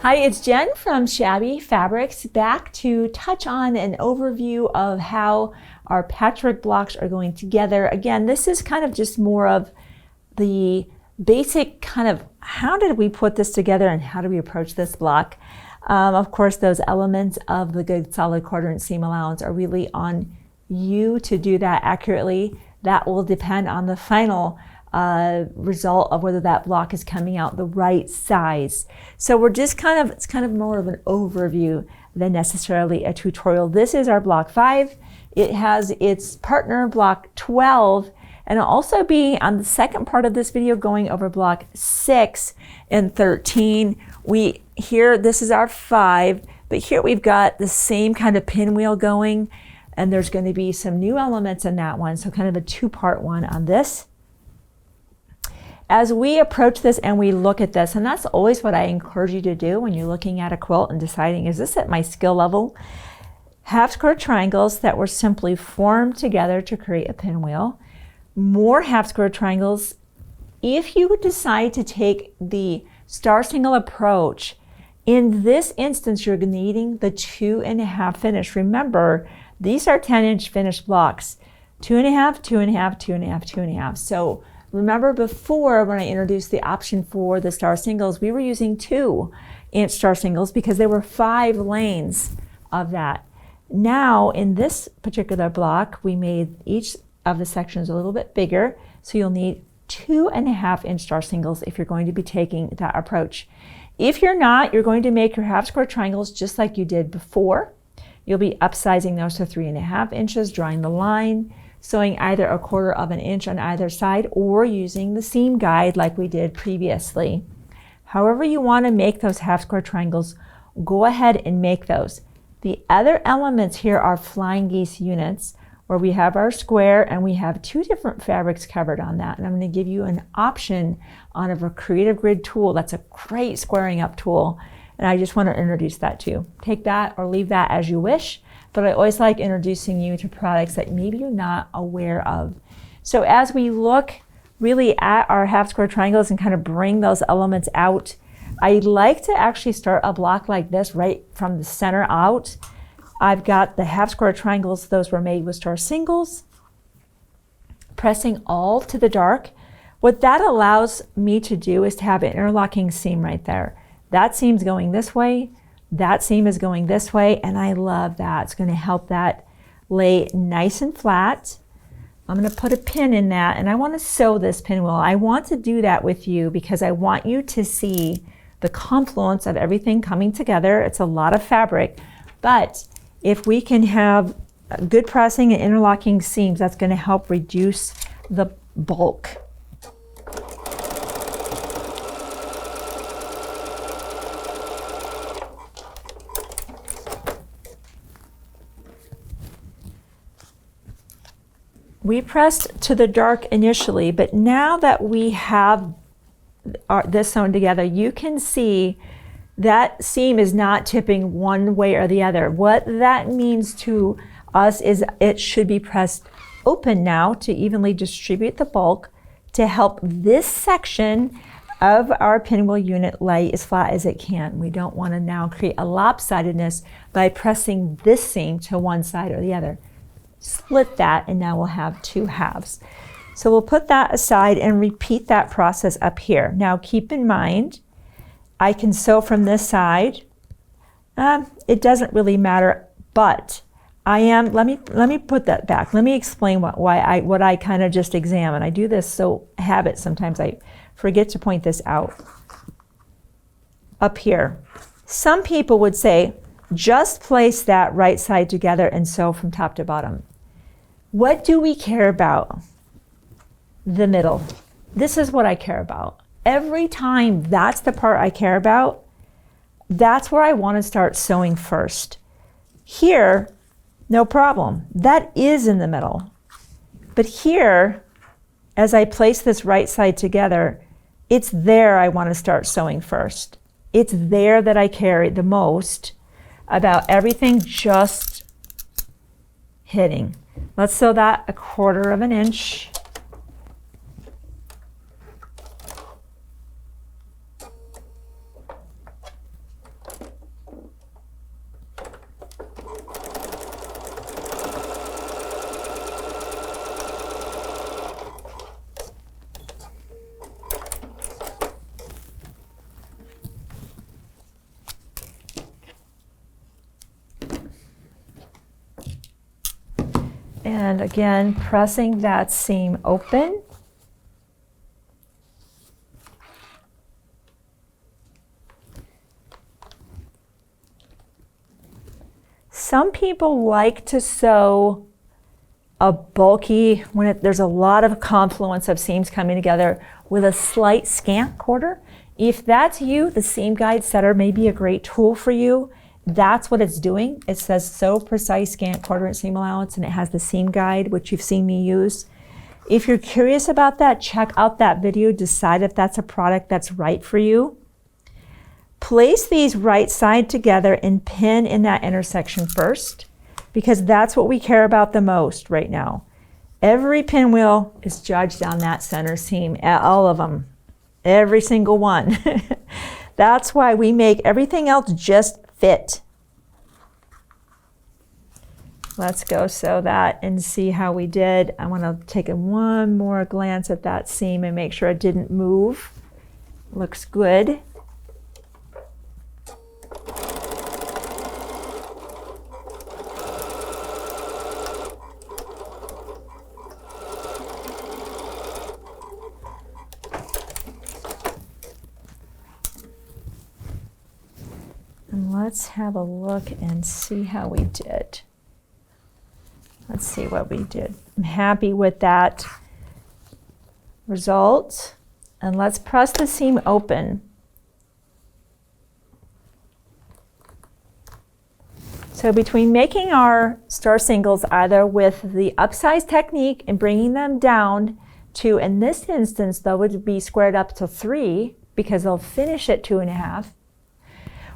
Hi, it's Jen from Shabby Fabrics, back to touch on an overview of how our patchwork blocks are going together. Again, this is kind of just more of the basic kind of how did we put this together and how do we approach this block. Of course, those elements of the good solid quadrant seam allowance are really on you to do that accurately. That will depend on the final result of whether that block is coming out the right size. So we're just it's kind of more of an overview than necessarily a tutorial. This is our block 5. It has its partner block 12, and I'll also be on the second part of this video going over block 6 and 13. This is our 5, but here we've got the same kind of pinwheel going, and there's going to be some new elements in that one, so kind of a two-part one on this. As we approach this and we look at this, and that's always what I encourage you to do when you're looking at a quilt and deciding, is this at my skill level? Half square triangles that were simply formed together to create a pinwheel. More half square triangles. If you would decide to take the star single approach, in this instance, you're needing the 2.5 finish. Remember, these are 10-inch finished blocks. 2.5, 2.5, 2.5, 2.5. So remember before when I introduced the option for the star singles, we were using 2-inch star singles because there were 5 lanes of that. Now in this particular block, we made each of the sections a little bit bigger. So you'll need 2.5-inch star singles if you're going to be taking that approach. If you're not, you're going to make your half square triangles just like you did before. You'll be upsizing those to 3.5 inches, drawing the line, sewing either 1/4 inch on either side or using the seam guide like we did previously. However you want to make those half square triangles, go ahead and make those. The other elements here are flying geese units where we have our square and we have 2 different fabrics covered on that. And I'm going to give you an option on a Creative Grid tool. That's a great squaring up tool. And I just want to introduce that to you. Take that or leave that as you wish. But I always like introducing you to products that maybe you're not aware of. So as we look really at our half square triangles and kind of bring those elements out, I like to actually start a block like this right from the center out. I've got the half square triangles, those were made with star singles, pressing all to the dark. What that allows me to do is to have an interlocking seam right there. That seam's going this way. That seam is going this way, and I love that. It's going to help that lay nice and flat. I'm going to put a pin in that, and I want to sew this pinwheel. I want to do that with you because I want you to see the confluence of everything coming together. It's a lot of fabric, but if we can have good pressing and interlocking seams, that's going to help reduce the bulk. We pressed to the dark initially, but now that we have this sewn together, you can see that seam is not tipping one way or the other. What that means to us is it should be pressed open now to evenly distribute the bulk to help this section of our pinwheel unit lay as flat as it can. We don't want to now create a lopsidedness by pressing this seam to one side or the other. Split that, and now we'll have 2 halves. So we'll put that aside and repeat that process up here. Now keep in mind, I can sew from this side. It doesn't really matter, but let me put that back. Let me explain what I kind of just examined. I do this so habit sometimes I forget to point this out. Up here, some people would say, just place that right side together and sew from top to bottom. What do we care about? The middle. This is what I care about. Every time that's the part I care about, that's where I want to start sewing first. Here, no problem. That is in the middle. But here, as I place this right side together, it's there I want to start sewing first. It's there that I care the most about everything just hitting. Let's sew that 1/4 inch. And again, pressing that seam open. Some people like to sew a bulky, when there's a lot of confluence of seams coming together, with a slight scant quarter. If that's you, the seam guide setter may be a great tool for you. That's what it's doing. It says sew precise scant quarter and seam allowance, and it has the seam guide, which you've seen me use. If you're curious about that, check out that video, decide if that's a product that's right for you. Place these right side together and pin in that intersection first, because that's what we care about the most right now. Every pinwheel is judged on that center seam, all of them, every single one. That's why we make everything else just fit. Let's go sew that and see how we did. I want to take one more glance at that seam and make sure it didn't move. Looks good. And let's have a look and see how we did. Let's see what we did. I'm happy with that result. And let's press the seam open. So between making our star singles either with the upsize technique and bringing them down to, in this instance, though, would be squared up to 3 because they'll finish at 2.5.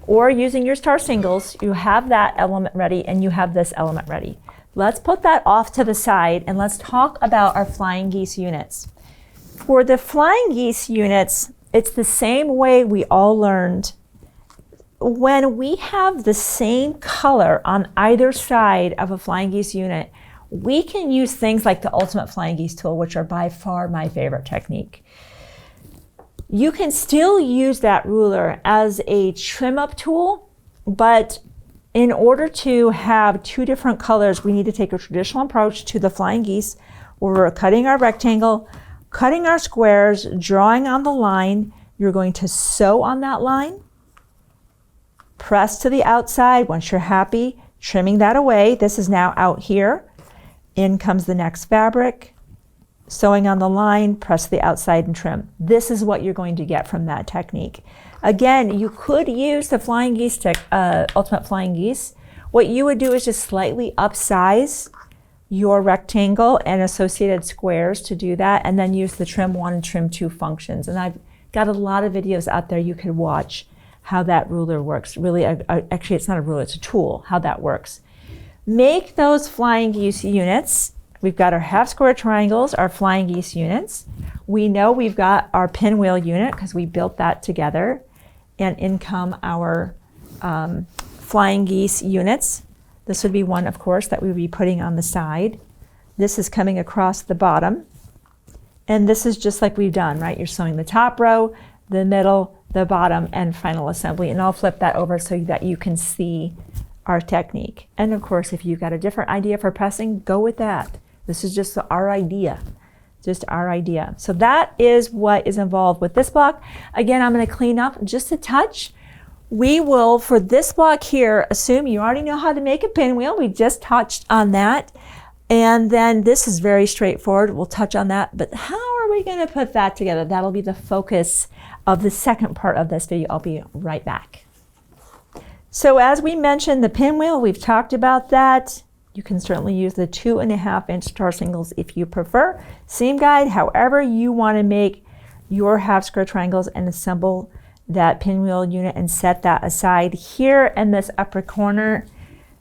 Or using your star singles, you have that element ready and you have this element ready. Let's put that off to the side and let's talk about our flying geese units. For the flying geese units, it's the same way we all learned. When we have the same color on either side of a flying geese unit, we can use things like the Ultimate Flying Geese tool, which are by far my favorite technique. You can still use that ruler as a trim up tool, but in order to have 2 different colors, we need to take a traditional approach to the flying geese, where we're cutting our rectangle, cutting our squares, drawing on the line. You're going to sew on that line, press to the outside. Once you're happy, trimming that away. This is now out here. In comes the next fabric. Sewing on the line, press the outside and trim. This is what you're going to get from that technique. Again, you could use the flying geese, Ultimate Flying Geese. What you would do is just slightly upsize your rectangle and associated squares to do that, and then use the trim 1 and trim 2 functions. And I've got a lot of videos out there you could watch how that ruler works. Really, actually, it's not a ruler, it's a tool, how that works. Make those flying geese units. We've got our half square triangles, our flying geese units. We know we've got our pinwheel unit because we built that together. And in come our flying geese units. This would be one, of course, that we would be putting on the side. This is coming across the bottom. And this is just like we've done, right? You're sewing the top row, the middle, the bottom, and final assembly. And I'll flip that over so that you can see our technique. And of course, if you've got a different idea for pressing, go with that. This is just our idea, just our idea. So that is what is involved with this block. Again, I'm going to clean up just a touch. We will, for this block here, assume you already know how to make a pinwheel. We just touched on that. And then this is very straightforward. We'll touch on that. But how are we going to put that together? That'll be the focus of the second part of this video. I'll be right back. So as we mentioned, the pinwheel, we've talked about that. You can certainly use the 2.5-inch star singles if you prefer. Seam guide, however you want to make your half square triangles and assemble that pinwheel unit and set that aside. Here in this upper corner,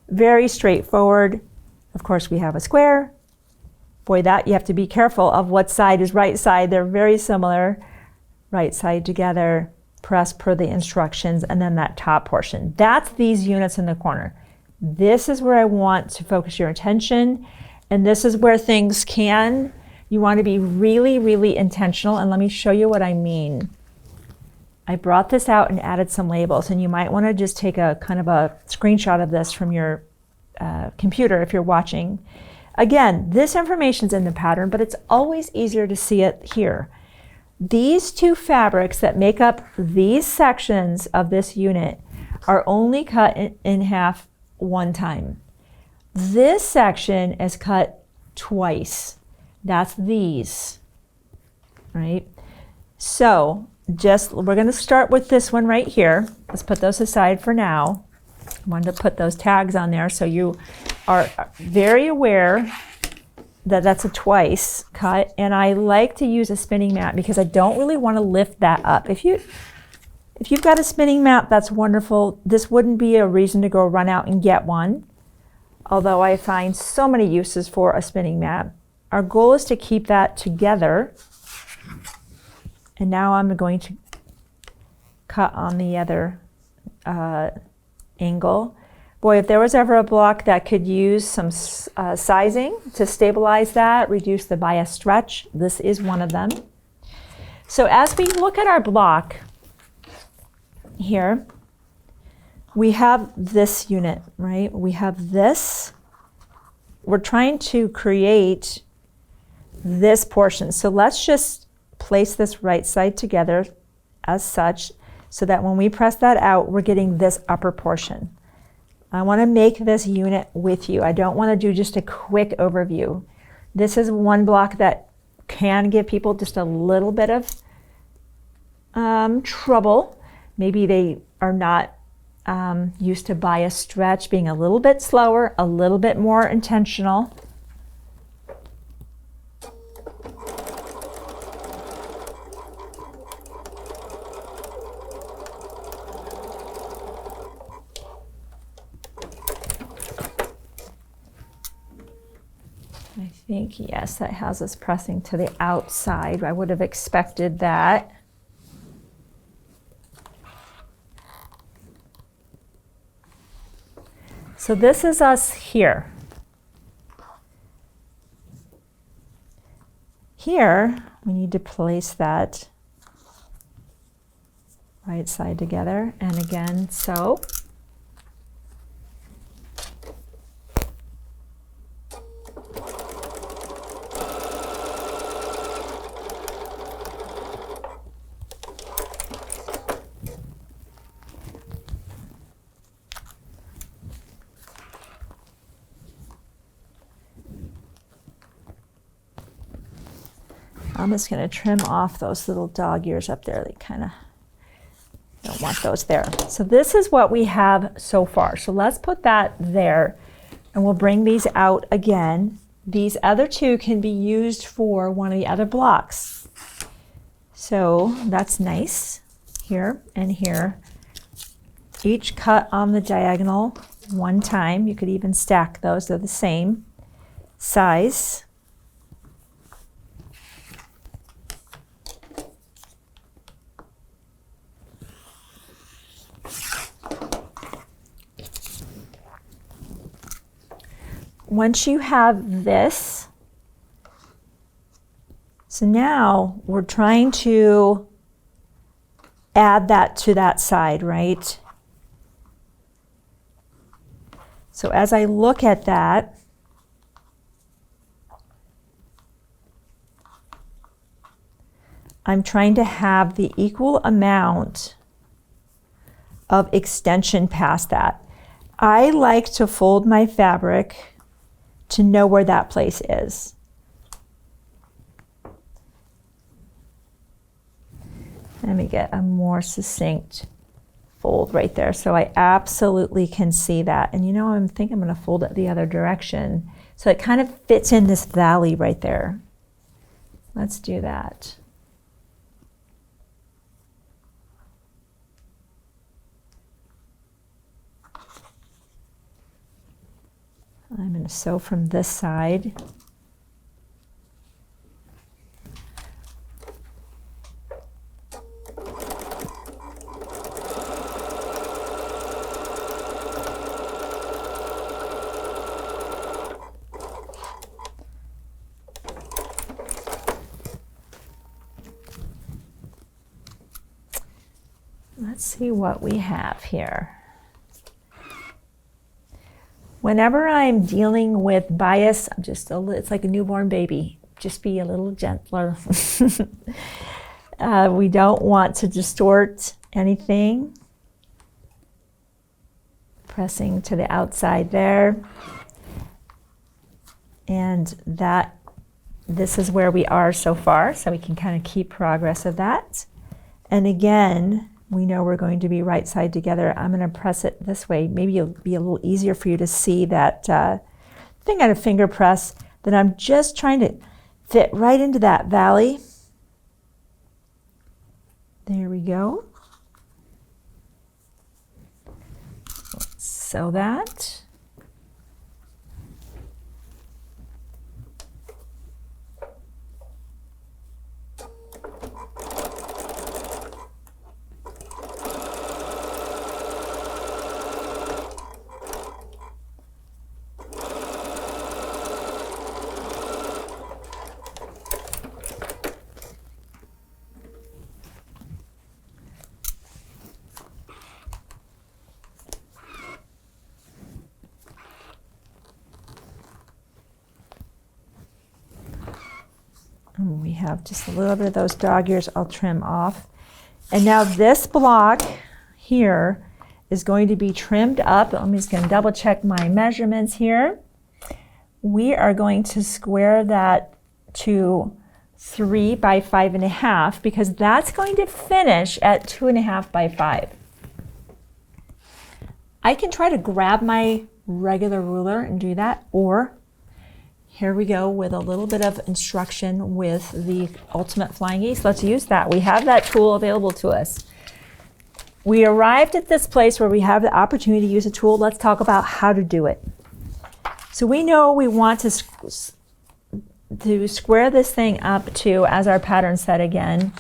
very straightforward. Of course, we have a square. Boy, that you have to be careful of what side is right side. They're very similar. Right side together, press per the instructions, and then that top portion. That's these units in the corner. This is where I want to focus your attention, and this is where things you want to be really, really intentional, and let me show you what I mean. I brought this out and added some labels, and you might want to just take a kind of a screenshot of this from your computer if you're watching. Again, this information's in the pattern, but it's always easier to see it here. These two fabrics that make up these sections of this unit are only cut in half one time. This section is cut twice. That's these, right? So we're going to start with this one right here. Let's put those aside for now. I wanted to put those tags on there so you are very aware that that's a twice cut. And I like to use a spinning mat because I don't really want to lift that up. If you've got a spinning mat, that's wonderful. This wouldn't be a reason to go run out and get one, although I find so many uses for a spinning mat. Our goal is to keep that together. And now I'm going to cut on the other angle. Boy, if there was ever a block that could use some sizing to stabilize that, reduce the bias stretch, this is one of them. So as we look at our block here, we have this unit, right? We have this. We're trying to create this portion. So let's just place this right side together as such so that when we press that out, we're getting this upper portion. I want to make this unit with you. I don't want to do just a quick overview. This is one block that can give people just a little bit of trouble. Maybe they are not used to bias stretch, being a little bit slower, a little bit more intentional. I think, yes, that has us pressing to the outside. I would have expected that. So this is us here. Here, we need to place that right side together, and again, so. I'm just going to trim off those little dog ears up there. They kind of don't want those there. So this is what we have so far. So let's put that there, and we'll bring these out again. These other two can be used for one of the other blocks. So that's nice here and here. Each cut on the diagonal one time. You could even stack those. They're the same size. Once you have this, so now we're trying to add that to that side, right? So as I look at that, I'm trying to have the equal amount of extension past that. I like to fold my fabric to know where that place is. Let me get a more succinct fold right there so I absolutely can see that. And you know, I think I'm going to fold it the other direction so it kind of fits in this valley right there. Let's do that. I'm going to sew from this side. Let's see what we have here. Whenever I'm dealing with bias, I'm just it's like a newborn baby. Just be a little gentler. We don't want to distort anything. Pressing to the outside there. And this is where we are so far, so we can kind of keep progress of that. And again, we know we're going to be right side together. I'm going to press it this way. Maybe it'll be a little easier for you to see that thing at a finger press, that I'm just trying to fit right into that valley. There we go. Sew that. We have just a little bit of those dog ears I'll trim off. And now this block here is going to be trimmed up. I'm just going to double check my measurements here. We are going to square that to 3 by 5.5 because that's going to finish at 2.5 by 5. I can try to grab my regular ruler and do that, or here we go with a little bit of instruction with the Ultimate Flying Geese. Let's use that. We have that tool available to us. We arrived at this place where we have the opportunity to use a tool. Let's talk about how to do it. So we know we want to square this thing up to, as our pattern said again,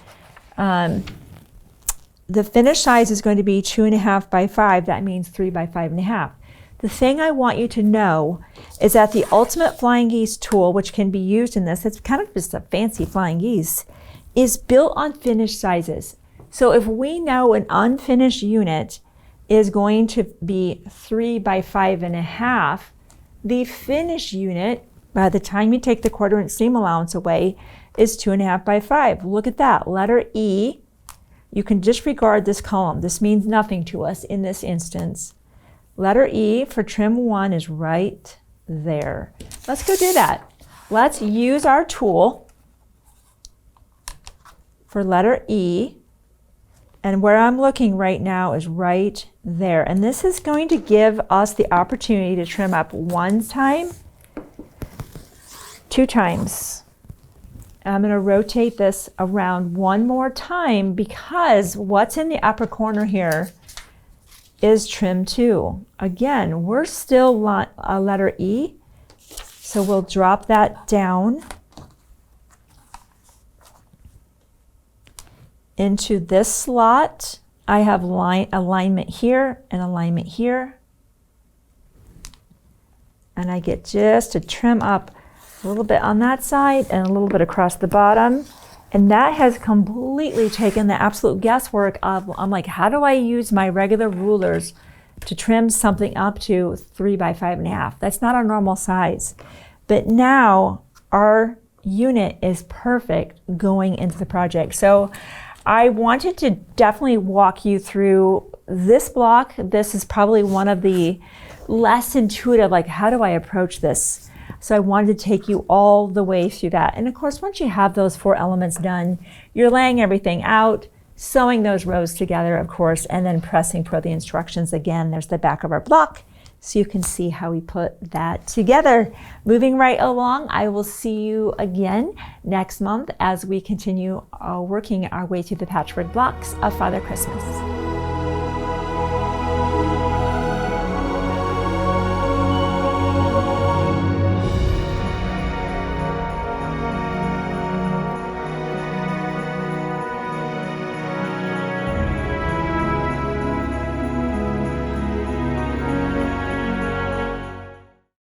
the finished size is going to be 2.5 by 5. That means 3 by 5.5. The thing I want you to know is that the Ultimate Flying Geese tool, which can be used in this, it's kind of just a fancy flying geese, is built on finished sizes. So if we know an unfinished unit is going to be 3 by 5.5, the finished unit, by the time you take the 1/4 seam allowance away, is 2.5 by 5. Look at that, letter E. You can disregard this column. This means nothing to us in this instance. Letter E for trim 1 is right there. Let's go do that. Let's use our tool for letter E. And where I'm looking right now is right there. And this is going to give us the opportunity to trim up 1 time, 2 times. I'm going to rotate this around 1 more time because what's in the upper corner here is trim 2. Again, we're still letter E, so we'll drop that down into this slot. I have alignment here and alignment here, and I get just to trim up a little bit on that side and a little bit across the bottom. And that has completely taken the absolute guesswork of, I'm like, how do I use my regular rulers to trim something up to 3 by 5.5? That's not our normal size. But now our unit is perfect going into the project. So I wanted to definitely walk you through this block. This is probably one of the less intuitive, like, how do I approach this? So I wanted to take you all the way through that. And of course, once you have those 4 elements done, you're laying everything out, sewing those rows together, of course, and then pressing per the instructions again. There's the back of our block, so you can see how we put that together. Moving right along, I will see you again next month as we continue working our way through the patchwork blocks of Father Christmas.